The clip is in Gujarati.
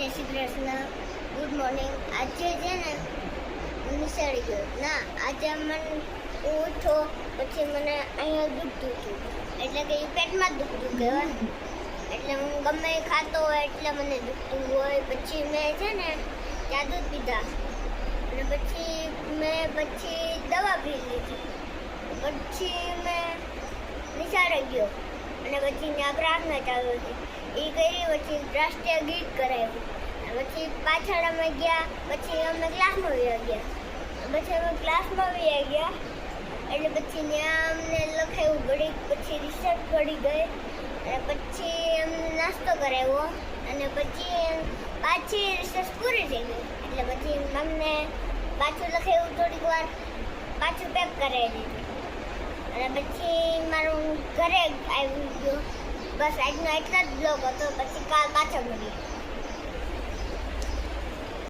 જય શ્રી કૃષ્ણ. Good morning. આજે છે ને હું નિશાળી ગયો ના આજે મને હું ઉઠો પછી મને અહીંયા દુખતું હતું એટલે કે એ પેટમાં જ દુખતું કહેવાય એટલે હું ગમે એ ખાતો હોય એટલે મને દુખતું હોય પછી મેં છે ને ત્યાં દૂધ પીધા અને પછી દવા પી લીધી પછી મેં નિશાળે ગયો અને પછી ત્યાં પ્રાર્થના ચાલુ હતી એ કરી પછી રાષ્ટ્રીય ગીત કરાવ્યું પછી પાછળ અમે ગયા પછી અમે ક્લાસમાં વયા ગયા એટલે પછી ત્યાં અમને લખાયું ઘડીક પછી રિસર્ચ પડી ગઈ અને પછી અમને નાસ્તો કરાવ્યો અને પછી પાછી રિસર્ચ પૂરી થઈ ગઈ એટલે પછી અમને પાછું લખાયું થોડીક વાર પાછું પેક કરાવી દીધું અને પછી મારું ઘરે આવી ગયો. બસ આજનો એટલો જ બ્લોગ હતો પછી કાલ પાછો મળીએ.